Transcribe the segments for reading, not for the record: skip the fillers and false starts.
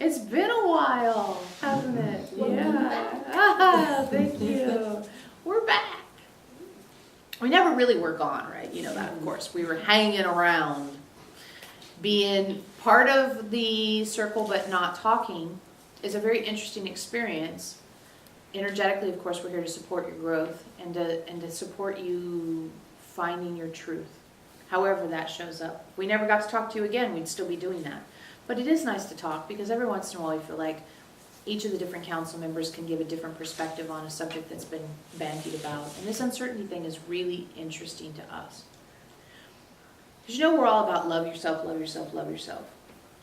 It's been a while, hasn't it? Yeah. Ah, thank you. We're back. We never really were gone, right? You know that, of course. We were hanging around, being part of the circle but not talking is a very interesting experience. Energetically, of course, we're here to support your growth and to support you finding your truth, however that shows up. If we never got to talk to you again, we'd still be doing that. But it is nice to talk because every once in a while you feel like each of the different council members can give a different perspective on a subject that's been bandied about. And this uncertainty thing is really interesting to us. Because you know we're all about love yourself, love yourself, love yourself.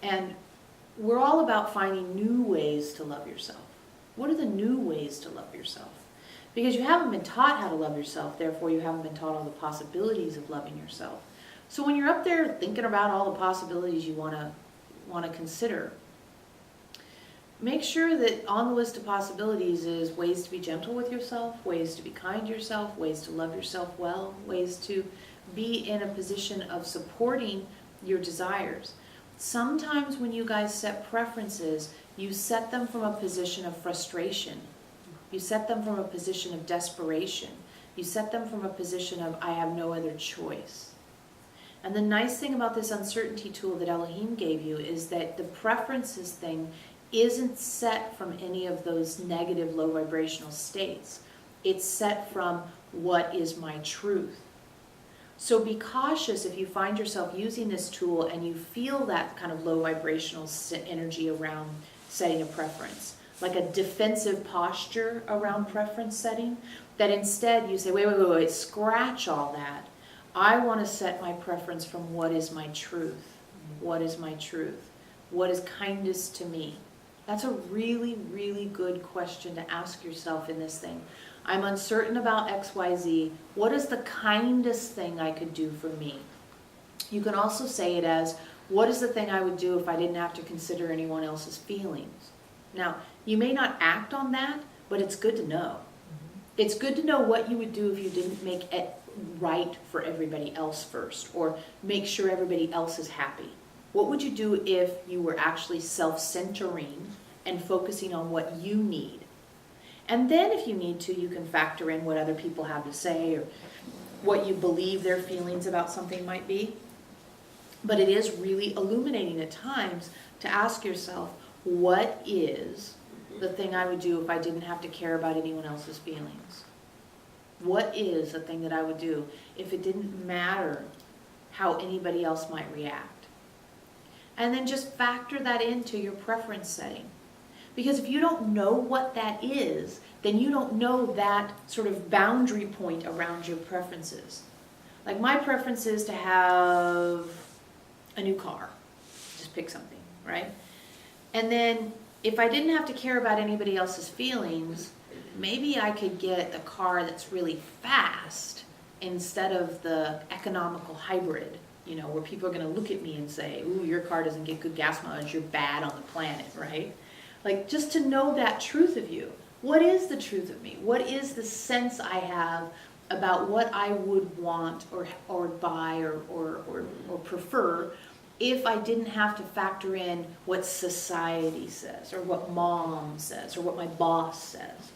And we're all about finding new ways to love yourself. What are the new ways to love yourself? Because you haven't been taught how to love yourself, therefore you haven't been taught all the possibilities of loving yourself. So when you're up there thinking about all the possibilities you want to consider, make sure that on the list of possibilities is ways to be gentle with yourself, ways to be kind to yourself, ways to love yourself well, ways to be in a position of supporting your desires. Sometimes when you guys set preferences, you set them from a position of frustration. You set them from a position of desperation. You set them from a position of, I have no other choice. And the nice thing about this uncertainty tool that Elohim gave you is that the preferences thing isn't set from any of those negative low vibrational states. It's set from what is my truth. So be cautious if you find yourself using this tool and you feel that kind of low vibrational energy around setting a preference, like a defensive posture around preference setting, that instead you say, wait, scratch all that. I want to set my preference from what is my truth. What is my truth? What is kindest to me? That's a really, really good question to ask yourself in this thing. I'm uncertain about XYZ. What is the kindest thing I could do for me? You can also say it as, what is the thing I would do if I didn't have to consider anyone else's feelings? Now, you may not act on that, but it's good to know. It's good to know what you would do if you didn't make it right for everybody else first, or make sure everybody else is happy. What would you do if you were actually self-centering and focusing on what you need? And then if you need to, you can factor in what other people have to say or what you believe their feelings about something might be. But it is really illuminating at times to ask yourself, what is the thing I would do if I didn't have to care about anyone else's feelings? What is the thing that I would do if it didn't matter how anybody else might react? And then just factor that into your preference setting. Because if you don't know what that is, then you don't know that sort of boundary point around your preferences. Like my preference is to have a new car. Just pick something, right? And then if I didn't have to care about anybody else's feelings, maybe I could get a car that's really fast instead of the economical hybrid, you know, where people are going to look at me and say, ooh, your car doesn't get good gas mileage, you're bad on the planet, right? Like, just to know that truth of you. What is the truth of me? What is the sense I have about what I would want or buy or prefer if I didn't have to factor in what society says or what mom says or what my boss says?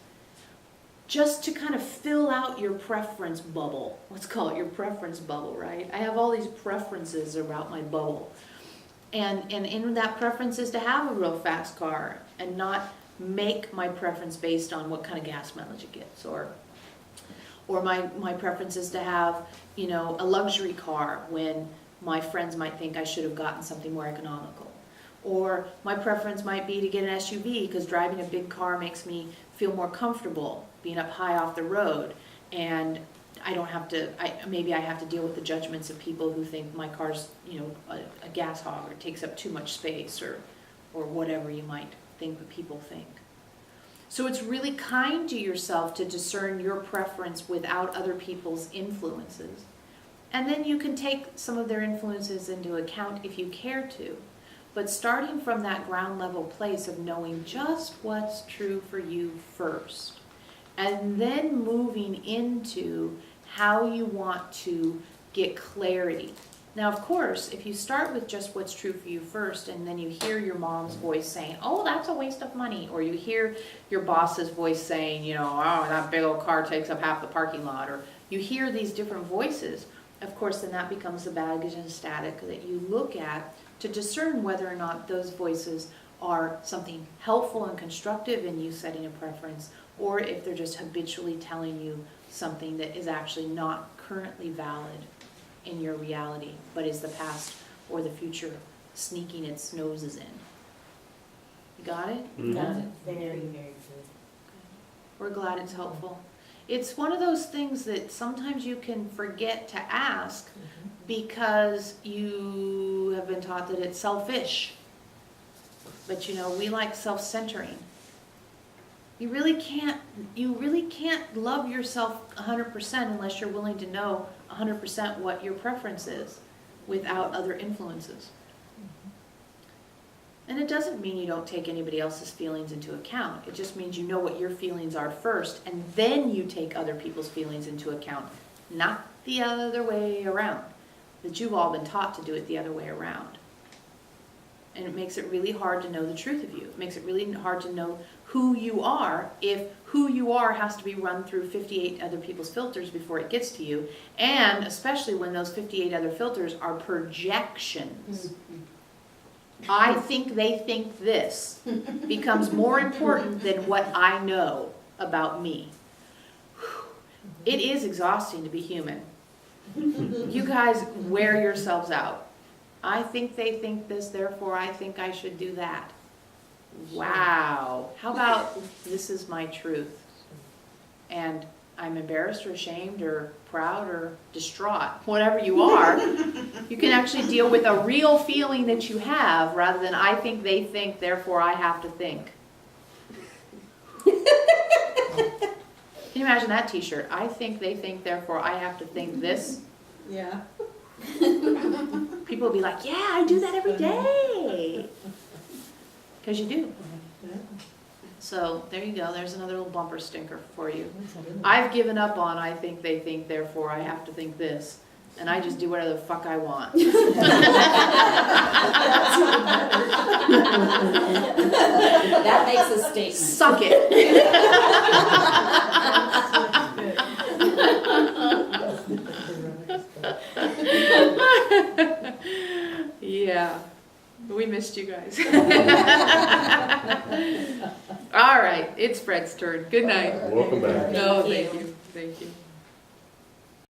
Just to kind of fill out your preference bubble. Let's call it your preference bubble, right? I have all these preferences about my bubble. And in that preference is to have a real fast car and not make my preference based on what kind of gas mileage it gets. Or my preference is to have, you know, a luxury car when my friends might think I should have gotten something more economical. Or my preference might be to get an SUV because driving a big car makes me feel more comfortable being up high off the road, and I don't have to, maybe I have to deal with the judgments of people who think my car's, you know, a gas hog or takes up too much space or whatever you might think what people think. So it's really kind to yourself to discern your preference without other people's influences. And then you can take some of their influences into account if you care to. But starting from that ground level place of knowing just what's true for you first, and then moving into how you want to get clarity Now, of course, if you start with just what's true for you first, and then you hear your mom's voice saying, oh, that's a waste of money, or you hear your boss's voice saying, you know, oh, that big old car takes up half the parking lot, or you hear these different voices, of course, then that becomes the baggage and static that you look at to discern whether or not those voices are something helpful and constructive in you setting a preference, or if they're just habitually telling you something that is actually not currently valid in your reality, but is the past or the future sneaking its noses in. You got it? Got it. Very, very good. We're glad it's helpful. It's one of those things that sometimes you can forget to ask because you have been taught that it's selfish. But you know, we like self-centering. You really can't love yourself 100% unless you're willing to know 100% what your preference is without other influences. And it doesn't mean you don't take anybody else's feelings into account. It just means you know what your feelings are first, and then you take other people's feelings into account, not the other way around. That you've all been taught to do it the other way around. And it makes it really hard to know the truth of you. It makes it really hard to know who you are if who you are has to be run through 58 other people's filters before it gets to you. And especially when those 58 other filters are projections. I think they think this becomes more important than what I know about me. It is exhausting to be human. You guys wear yourselves out. I think they think this, therefore I think I should do that. Wow. How about this is my truth? And I'm embarrassed or ashamed or proud or distraught. Whatever you are, you can actually deal with a real feeling that you have rather than I think they think, therefore I have to think. Can you imagine that t-shirt? I think they think, therefore I have to think this. Yeah. People will be like, yeah, I do that every day. Because you do. So there you go. There's another little bumper stinker for you. I've given up on I think they think, therefore I have to think this. And I just do whatever the fuck I want. That makes a statement. Suck it. Yeah. We missed you guys. All right, it's Fred's turn. Good night. Welcome back. No, thank you. Thank you.